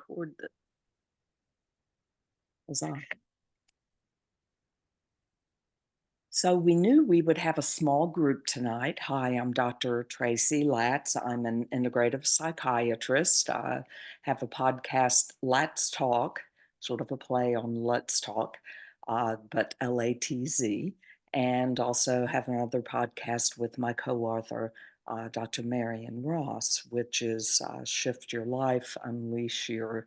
record that was on. So we knew we would have a small group tonight. Hi, I'm Dr. Tracy Latz. I'm an integrative psychiatrist. I have a podcast, Let's Talk, sort of a play on Let's Talk, but LATZ, and also have another podcast with my co-author, Dr. Marion Ross, which is Shift Your Life, Unleash Your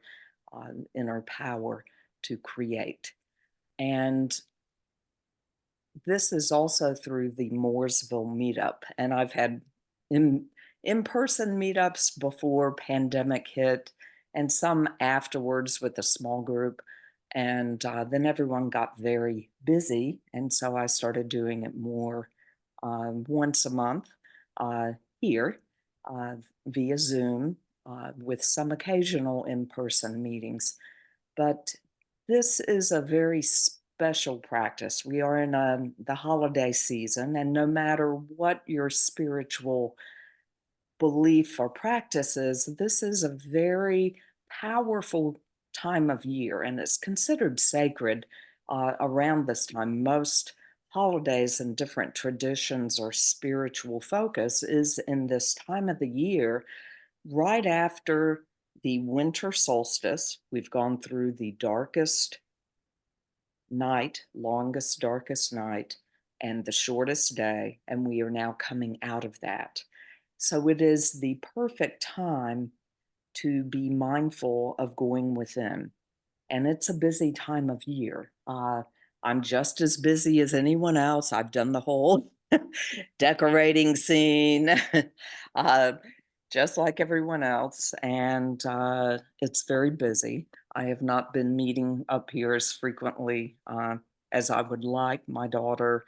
Inner Power to Create. And this is also through the Mooresville meetup, and I've had in in-person meetups before pandemic hit, and some afterwards with a small group. And then everyone got very busy, and so I started doing it more once a month uh, here uh, via Zoom with some occasional in-person meetings. But this is a very special practice. We are in the holiday season, and no matter what your spiritual belief or practice is, this is a very powerful time of year, and it's considered sacred around this time. Most holidays and different traditions or spiritual focus is in this time of the year right after the winter solstice. We've gone through the darkest night, longest, darkest night, and the shortest day, and we are now coming out of that. So it is the perfect time to be mindful of going within. And it's a busy time of year. I'm just as busy as anyone else. I've done the whole decorating scene, uh, just like everyone else, and it's very busy. I have not been meeting up here as frequently as I would like. My daughter,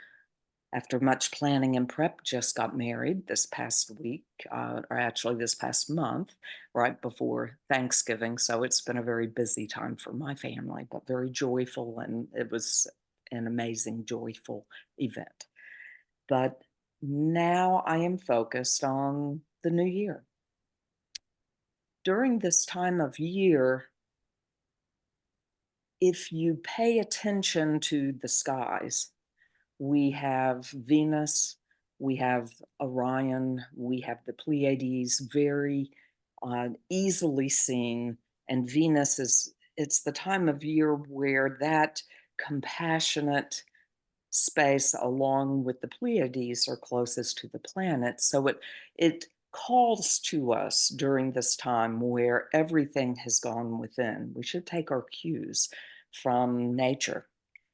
after much planning and prep, just got married this past week, or actually this past month, right before Thanksgiving. So it's been a very busy time for my family, but very joyful. And it was an amazing, joyful event. But now I am focused on the new year. During this time of year, if you pay attention to the skies, we have Venus, we have Orion, we have the Pleiades very easily seen. And Venus it's the time of year where that compassionate space along with the Pleiades are closest to the planet. So it calls to us during this time where everything has gone within. We should take our cues from nature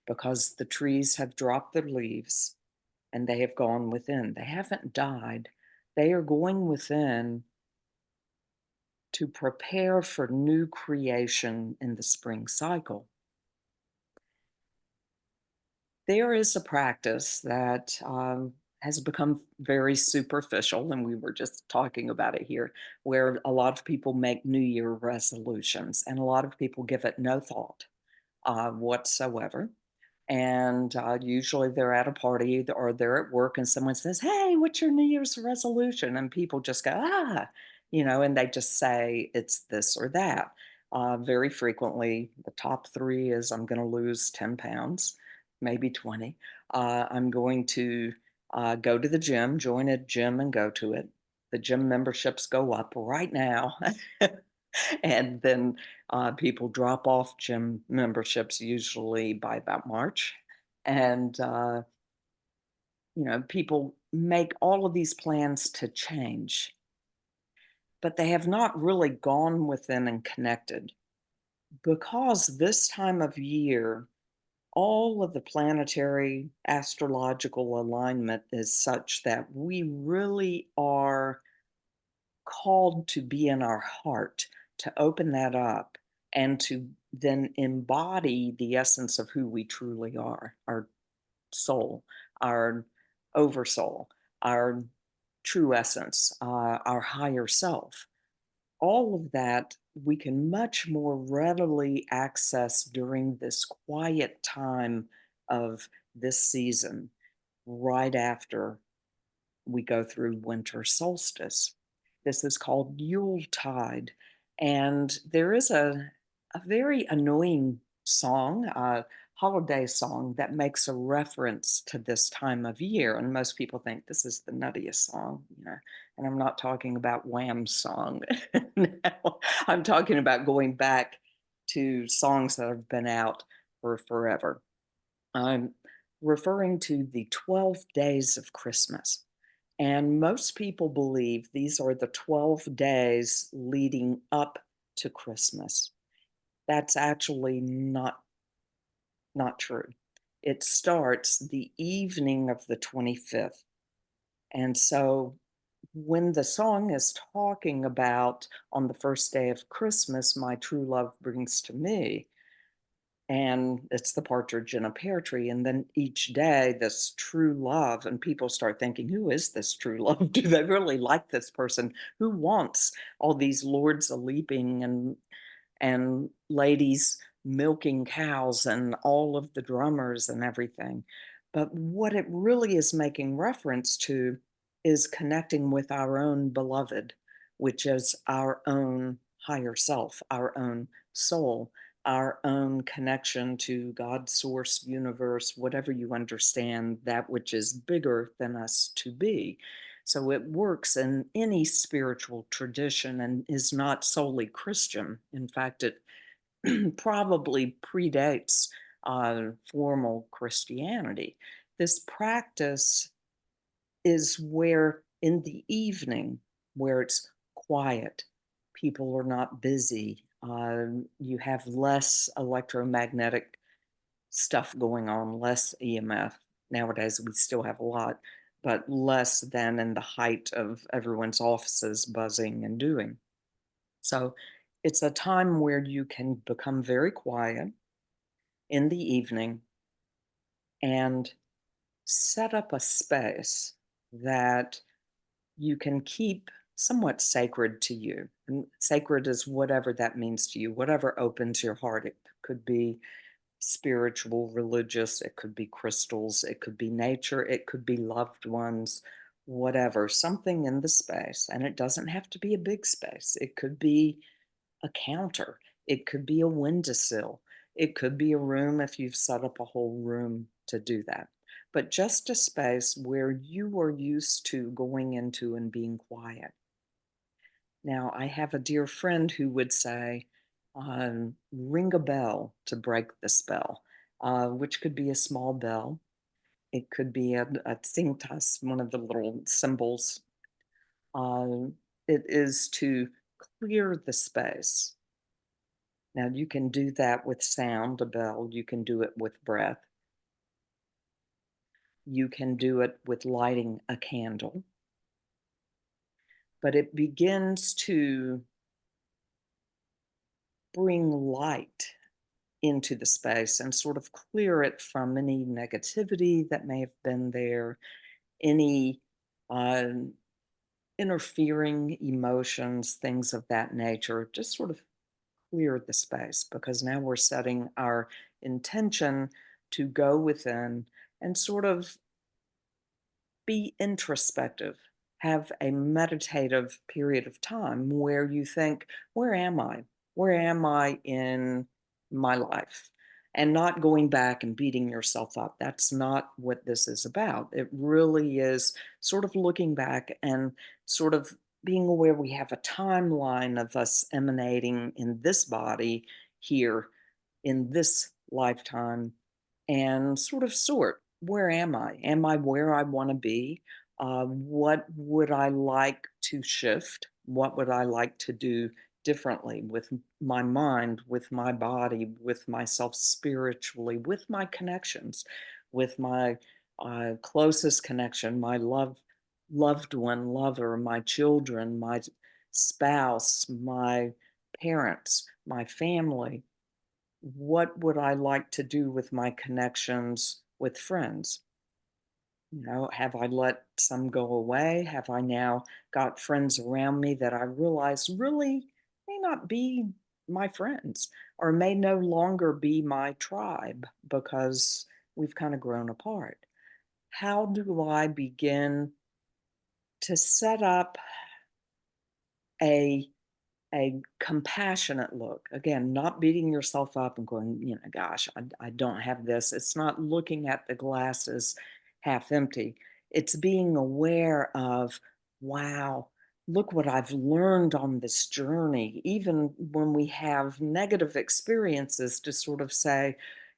because the trees have dropped their leaves and they have gone within. They haven't died. They are going within to prepare for new creation in the spring cycle. There is a practice that has become very superficial, and we were just talking about it here, where a lot of people make New Year resolutions, and a lot of people give it no thought whatsoever. And usually they're at a party or they're at work, and someone says, "Hey, what's your New Year's resolution?" And people just go, and they just say it's this or that. Very frequently, the top three is I'm going to lose 10 pounds, maybe 20. I'm going to go to the gym, join a gym and go to it. The gym memberships go up right now. And then people drop off gym memberships usually by about March. And, people make all of these plans to change, but they have not really gone within and connected because this time of year, all of the planetary astrological alignment is such that we really are called to be in our heart, to open that up, and to then embody the essence of who we truly are, our soul, our oversoul, our true essence, our higher self. All of that we can much more readily access during this quiet time of this season, right after we go through winter solstice. This is called Yuletide. And there is a very annoying song, a holiday song that makes a reference to this time of year. And most people think this is the nuttiest song, you know. And I'm not talking about Wham's song. No, I'm talking about going back to songs that have been out for forever. I'm referring to the 12 days of Christmas. And most people believe these are the 12 days leading up to Christmas. That's actually not true. It starts the evening of the 25th. And so when the song is talking about on the first day of Christmas, my true love brings to me, and it's the partridge in a pear tree. And then each day, this true love, and people start thinking, who is this true love? Do they really like this person? Who wants all these lords a leaping and ladies milking cows and all of the drummers and everything? But what it really is making reference to is connecting with our own beloved, which is our own higher self, our own soul, our own connection to God, source, universe, whatever you understand that which is bigger than us to be. So it works in any spiritual tradition and is not solely Christian. In fact, it probably predates formal Christianity. This practice is where, in the evening, where it's quiet, people are not busy, you have less electromagnetic stuff going on, less EMF. Nowadays, we still have a lot, but less than in the height of everyone's offices buzzing and doing. So it's a time where you can become very quiet in the evening and set up a space that you can keep somewhat sacred to you. And sacred is whatever that means to you, whatever opens your heart. It could be spiritual, religious, it could be crystals, it could be nature, it could be loved ones, whatever, something in the space. And it doesn't have to be a big space, it could be a counter, it could be a windowsill, it could be a room if you've set up a whole room to do that. But just a space where you are used to going into and being quiet. Now, I have a dear friend who would say, ring a bell to break the spell, which could be a small bell. It could be a cintas, one of the little symbols. Uh, it is to clear the space. Now, you can do that with sound, a bell. You can do it with breath. You can do it with lighting a candle. But it begins to bring light into the space and sort of clear it from any negativity that may have been there, any um, interfering emotions, things of that nature. Just sort of clear the space because now we're setting our intention to go within and sort of be introspective, have a meditative period of time where you think, where am I? Where am I in my life? And not going back and beating yourself up. That's not what this is about. It really is sort of looking back and sort of being aware we have a timeline of us emanating in this body here in this lifetime and sort where am I? Am I where I want to be? What would I like to shift? What would I like to do differently with my mind, with my body, with myself spiritually, with my connections, with my closest connection, my loved one, lover, my children, my spouse, my parents, my family? What would I like to do with my connections with friends? You know, have I let some go away? Have I now got friends around me that I realize really may not be my friends or may no longer be my tribe because we've kind of grown apart? How do I begin to set up a a compassionate look. Again, not beating yourself up and going, gosh, I don't have this. It's not looking at the glass as half empty. It's being aware of, wow, look what I've learned on this journey. Even when we have negative experiences, to sort of say,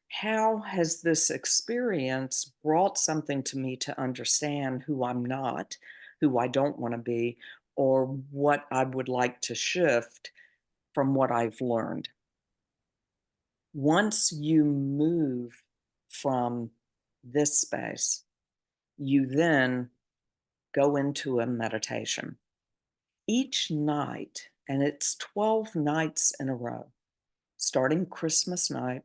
how has this experience brought something to me to understand who I'm not, who I don't want to be, or what I would like to shift from what I've learned. Once you move from this space, you then go into a meditation. Each night, and it's 12 nights in a row, starting Christmas night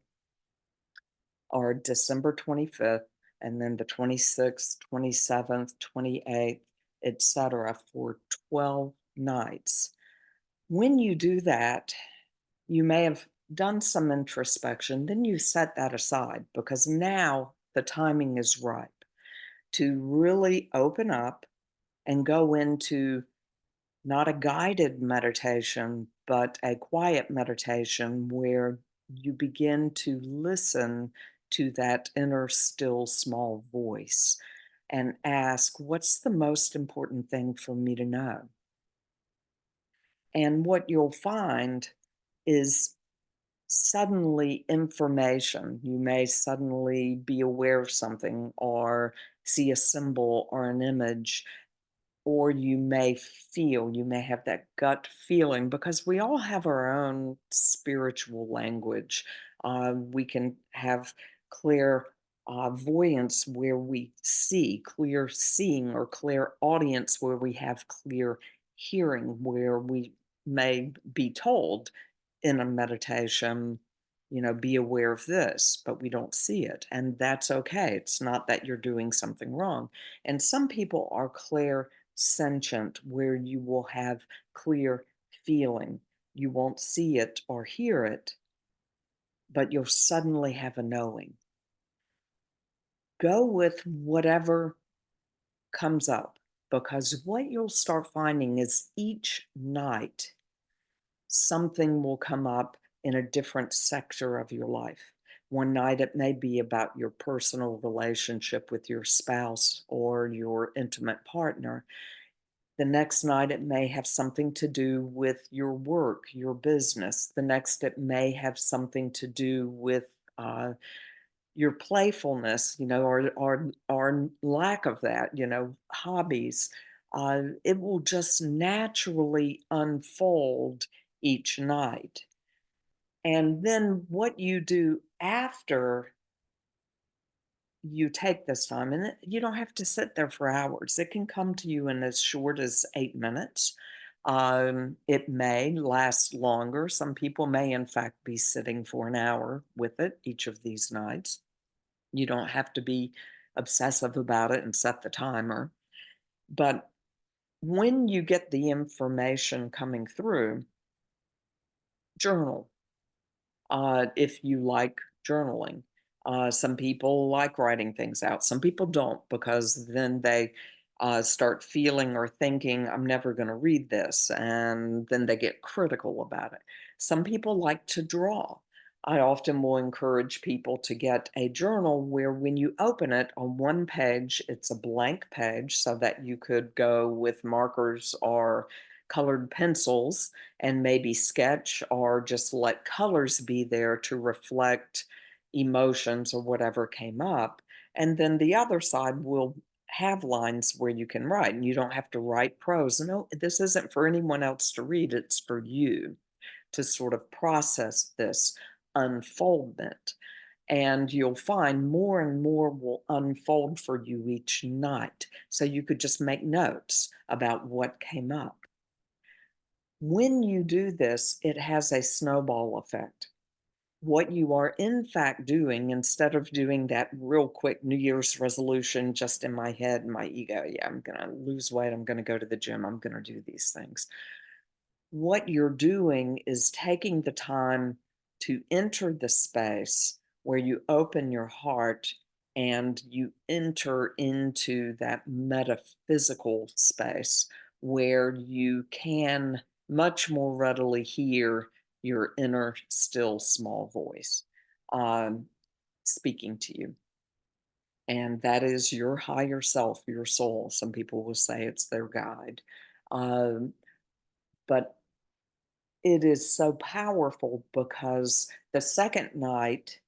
or December 25th, and then the 26th, 27th, 28th, etc., for 12 nights. When you do that, you may have done some introspection, then you set that aside because now the timing is ripe to really open up and go into not a guided meditation, but a quiet meditation where you begin to listen to that inner still small voice and ask, what's the most important thing for me to know? And what you'll find is suddenly information. You may suddenly be aware of something or see a symbol or an image, or you may have that gut feeling because we all have our own spiritual language. We can have clear voyance where we see, clear seeing, or clear audience where we have clear hearing, where we may be told in a meditation, be aware of this, but we don't see it. And that's okay. It's not that you're doing something wrong. And some people are clear sentient, where you will have clear feeling. You won't see it or hear it, but you'll suddenly have a knowing. Go with whatever comes up because what you'll start finding is each night something will come up in a different sector of your life. One night it may be about your personal relationship with your spouse or your intimate partner. The next night it may have something to do with your work, your business. The next it may have something to do with your playfulness, or lack of that, hobbies. It will just naturally unfold each night. And then what you do after you take this time, and you don't have to sit there for hours. It can come to you in as short as 8 minutes. It may last longer. Some people may, in fact, be sitting for an hour with it each of these nights. You don't have to be obsessive about it and set the timer. But when you get the information coming through, journal. If you like journaling. Some people like writing things out. Some people don't because then they start feeling or thinking, I'm never going to read this. And then they get critical about it. Some people like to draw. I often will encourage people to get a journal where when you open it on one page, it's a blank page so that you could go with markers or colored pencils and maybe sketch or just let colors be there to reflect emotions or whatever came up. And then the other side will have lines where you can write and you don't have to write prose. No, this isn't for anyone else to read, it's for you to sort of process this unfoldment. And you'll find more and more will unfold for you each night. So you could just make notes about what came up. When you do this, it has a snowball effect. What you are in fact doing, instead of doing that real quick New Year's resolution just in my head, my ego, yeah, I'm going to lose weight, I'm going to go to the gym, I'm going to do these things. What you're doing is taking the time to enter the space where you open your heart and you enter into that metaphysical space where you can much more readily hear your inner, still, small voice um, speaking to you. And that is your higher self, your soul. Some people will say it's their guide. Um, but it is so powerful because the second night,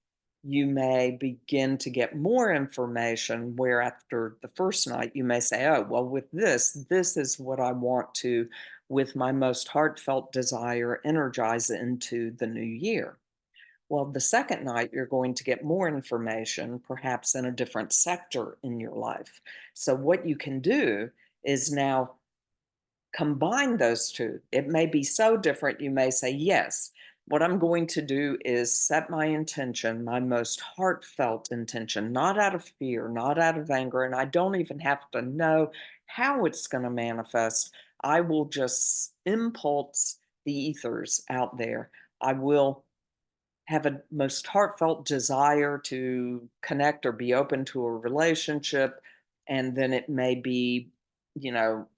you may begin to get more information where after the first night, you may say, oh, well, with this is what I want to, with my most heartfelt desire, energize into the new year. Well, the second night, you're going to get more information, perhaps in a different sector in your life. So, what you can do is now combine those two. It may be so different, you may say, yes, what I'm going to do is set my intention, my most heartfelt intention, not out of fear, not out of anger. And I don't even have to know how it's going to manifest. I will just impulse the ethers out there. I will have a most heartfelt desire to connect or be open to a relationship, and then it may be,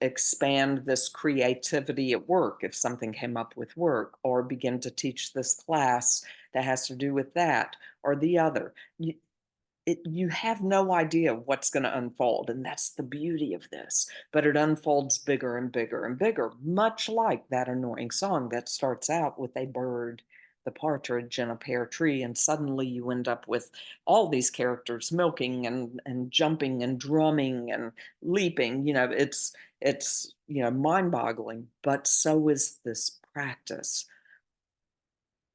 expand this creativity at work if something came up with work, or begin to teach this class that has to do with that or the other. You have no idea what's going to unfold, and that's the beauty of this. But it unfolds bigger and bigger and bigger, much like that annoying song that starts out with a bird, the partridge in a pear tree, and suddenly you end up with all these characters milking and jumping and drumming and leaping. It's mind-boggling, but so is this practice.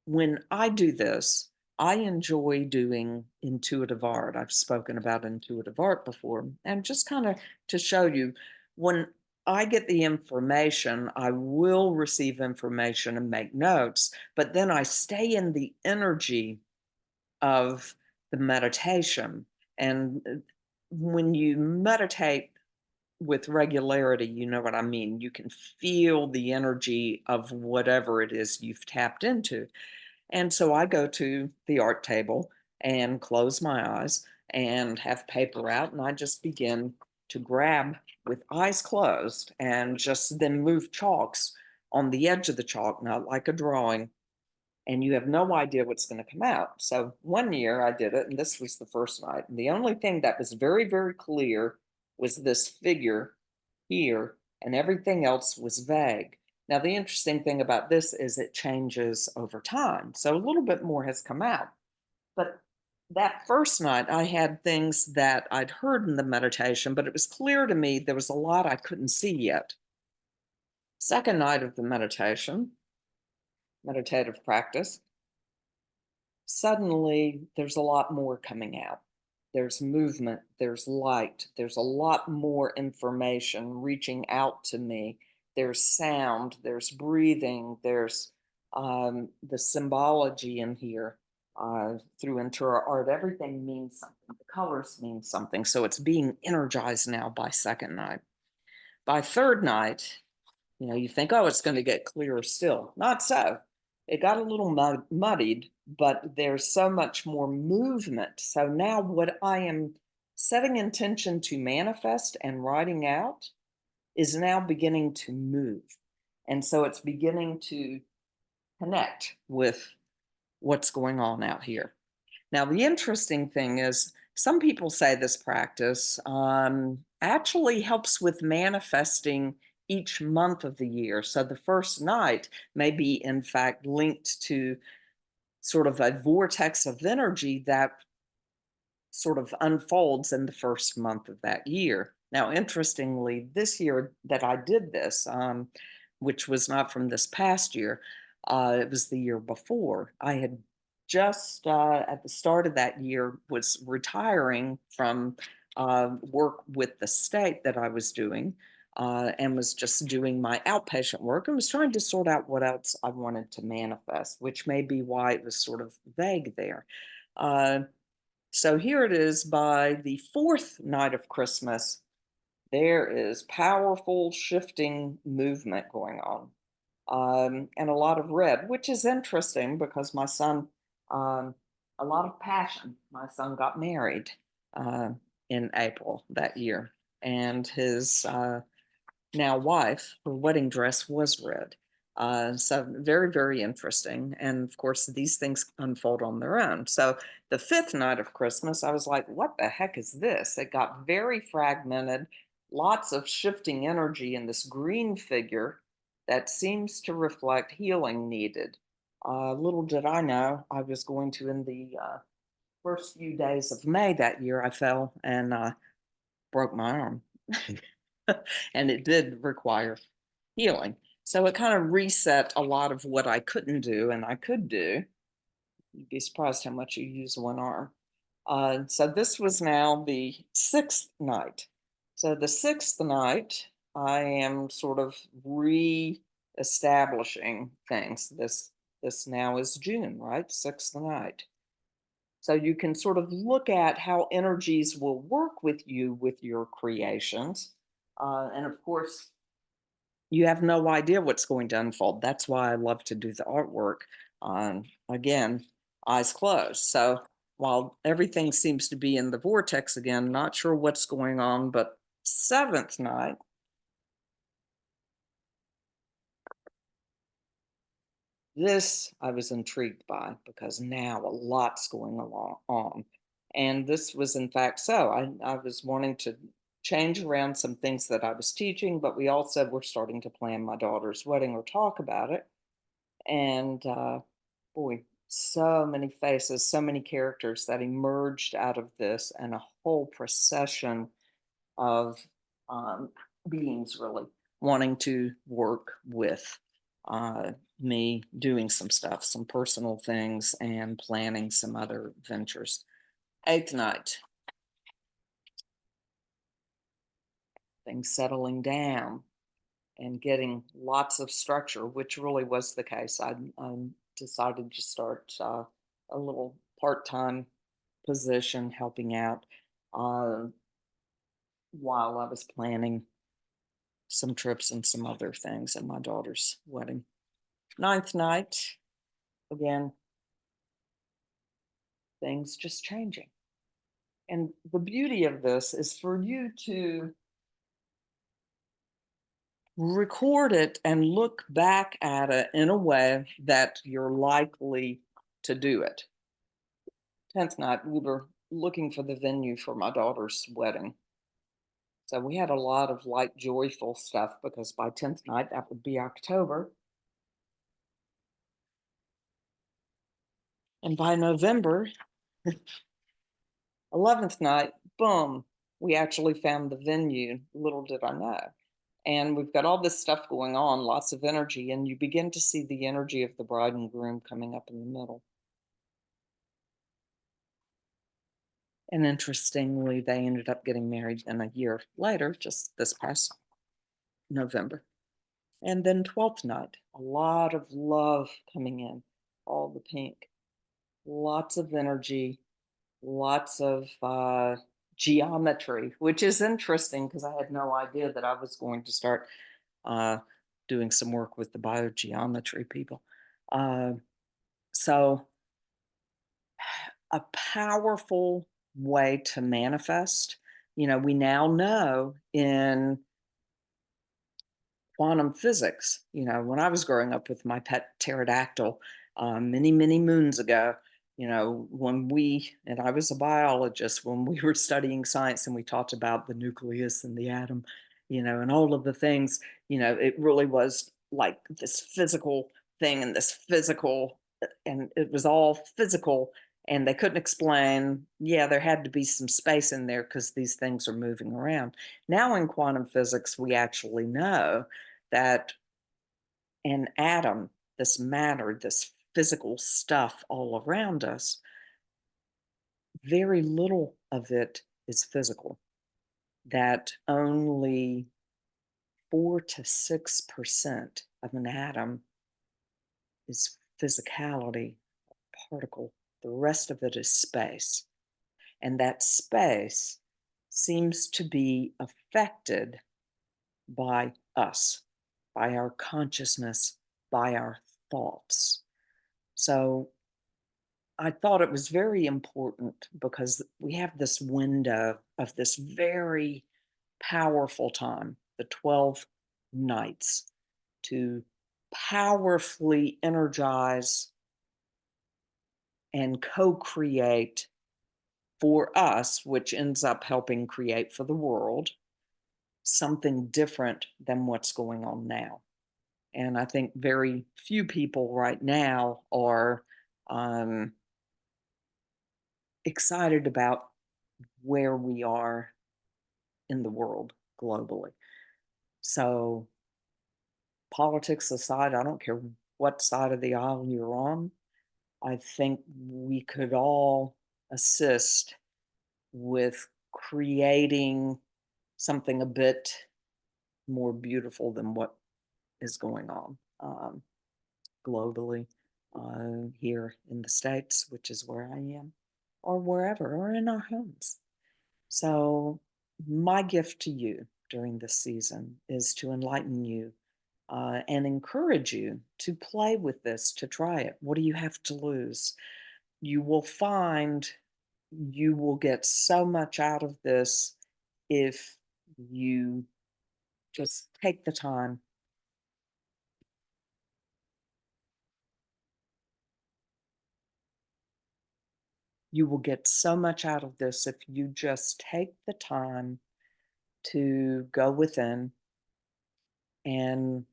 When I do this, I enjoy doing intuitive art. I've spoken about intuitive art before. And just kind of to show you, when I get the information, I will receive information and make notes, but then I stay in the energy of the meditation. And when you meditate with regularity, you know what I mean? You can feel the energy of whatever it is you've tapped into. And so I go to the art table and close my eyes and have paper out, and I just begin to grab with eyes closed and just then move chalks on the edge of the chalk, not like a drawing. And you have no idea what's going to come out. So one year I did it, and this was the first night. And the only thing that was very, very clear was this figure here, and everything else was vague. Now, the interesting thing about this is it changes over time. So a little bit more has come out. But that first night, I had things that I'd heard in the meditation, but it was clear to me there was a lot I couldn't see yet. Second night of the meditative practice, suddenly there's a lot more coming out. There's movement, there's light, there's a lot more information reaching out to me. There's sound, there's breathing, there's the symbology in here through Intura art. Everything means something. The colors mean something. So it's being energized now by second night. By third night, you think, oh, it's going to get clearer still. Not so. It got a little muddied, but there's so much more movement. So now, what I am setting intention to manifest and writing out is now beginning to move. And so it's beginning to connect with what's going on out here. Now, the interesting thing is, some people say this practice actually helps with manifesting each month of the year. So the first night may be, in fact, linked to sort of a vortex of energy that sort of unfolds in the first month of that year. Now, interestingly, this year that I did this, which was not from this past year, it was the year before. I had just at the start of that year was retiring from work with the state that I was doing, and was just doing my outpatient work and was trying to sort out what else I wanted to manifest, which may be why it was sort of vague there. Uh, so here it is, by the fourth night of Christmas, there is powerful shifting movement going on, and a lot of red, which is interesting because my son, um, a lot of passion. My son got married uh, in April that year, and his now wife, her wedding dress was red. So very, very interesting. And of course, these things unfold on their own. So the fifth night of Christmas, I was like, what the heck is this? It got very fragmented, lots of shifting energy in this green figure that seems to reflect healing needed. Little did I know I was going to, in the first few days of May that year, I fell and broke my arm. And it did require healing. So it kind of reset a lot of what I couldn't do and I could do. You'd be surprised how much you use one arm. So this was now the sixth night. So the sixth night, I am sort of re-establishing things. This now is June, right? Sixth night. So you can sort of look at how energies will work with you with your creations. And of course, you have no idea what's going to unfold. That's why I love to do the artwork on, again, eyes closed. So while everything seems to be in the vortex again, not sure what's going on, but seventh night, this I was intrigued by because now a lot's going along on. And this was in fact so. I was wanting to change around some things that I was teaching, but we also were starting to plan my daughter's wedding or talk about it. And boy, so many faces, so many characters that emerged out of this, and a whole procession of um, beings really wanting to work with uh, me doing some stuff, some personal things, and planning some other ventures. Eighth night, things settling down and getting lots of structure, which really was the case. I decided to start a little part time position helping out uh, while I was planning some trips and some other things at my daughter's wedding. Ninth night, again, things just changing. And the beauty of this is for you to record it and look back at it in a way that you're likely to do it. 10th night, we were looking for the venue for my daughter's wedding. So we had a lot of light, joyful stuff because by 10th night, that would be October. And by November, 11th night, boom, we actually found the venue. Little did I know. And we've got all this stuff going on, lots of energy, and you begin to see the energy of the bride and groom coming up in the middle. And interestingly, they ended up getting married then a year later, just this past November. And then 12th night, a lot of love coming in, all the pink, lots of energy, lots of geometry, which is interesting because I had no idea that I was going to start uh, doing some work with the biogeometry people. Uh, so, a powerful way to manifest. You know, we now know in quantum physics. You know, when I was growing up with my pet pterodactyl many, many moons ago, you know, and I was a biologist, when we were studying science and we talked about the nucleus and the atom, you know, and all of the things, you know, it really was like this physical thing and this physical, and it was all physical. And they couldn't explain, yeah, there had to be some space in there because these things are moving around. Now in quantum physics, we actually know that an atom, this matter, this physical stuff all around us, very little of it is physical. That only 4 to 6% of an atom is physicality, particle. The rest of it is space. And that space seems to be affected by us, by our consciousness, by our thoughts. So I thought it was very important because we have this window of this very powerful time, the 12 nights, to powerfully energize and co-create for us, which ends up helping create for the world something different than what's going on now. And I think very few people right now are um, excited about where we are in the world globally. So, politics aside, I don't care what side of the aisle you're on. I think we could all assist with creating something a bit more beautiful than what is going on globally, here in the States, which is where I am, or wherever, or in our homes. So, my gift to you during this season is to enlighten you and encourage you to play with this, to try it. What do you have to lose? You will find you will get so much out of this if you just take the time. You will get so much out of this if you just take the time to go within and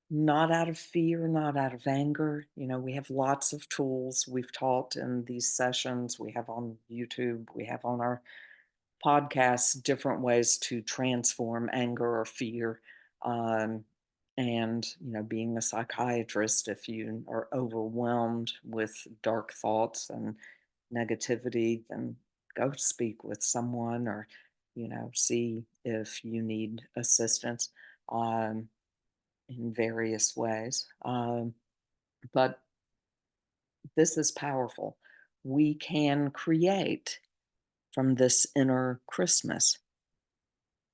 not out of fear, not out of anger. You know, we have lots of tools we've taught in these sessions. We have on YouTube, we have on our podcasts, different ways to transform anger or fear. Um, and, you know, being a psychiatrist, if you are overwhelmed with dark thoughts and negativity, then go speak with someone or, you know, see if you need assistance in various ways. But this is powerful. We can create from this inner Christmas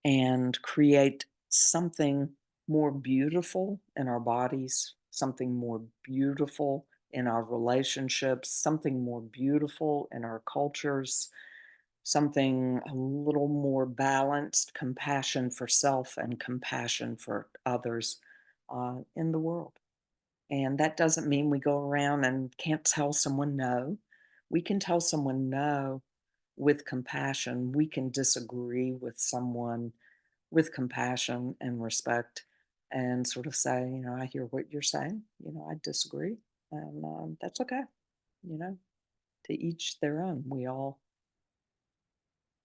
and create something more beautiful in our bodies, something more beautiful in our relationships, something more beautiful in our cultures, something a little more balanced, compassion for self and compassion for others in the world. And that doesn't mean we go around and can't tell someone no. We can tell someone no with compassion. We can disagree with someone with compassion and respect and sort of say, you know, I hear what you're saying. You know, I disagree. And that's okay. You know, to each their own. We all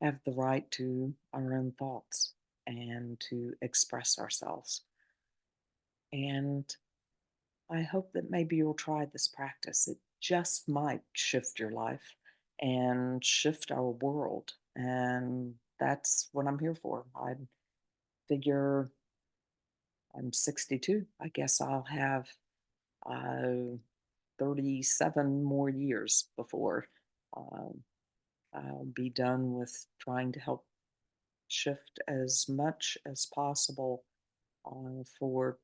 have the right to our own thoughts and to express ourselves. And I hope that maybe you'll try this practice. It just might shift your life and shift our world. And that's what I'm here for. I figure I'm 62. I guess I'll have uh, 37 more years before um, I'll be done with trying to help shift as much as possible for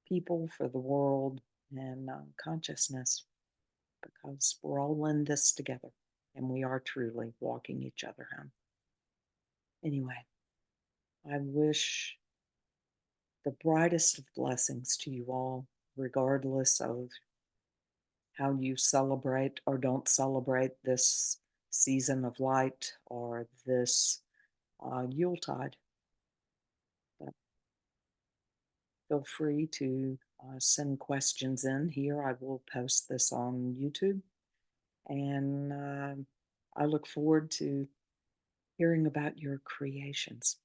people, for the world, and consciousness, because we're all in this together and we are truly walking each other home. Anyway, I wish the brightest of blessings to you all, regardless of how you celebrate or don't celebrate this season of light or this Yuletide. But feel free to send questions in here. I will post this on YouTube. And I look forward to hearing about your creations.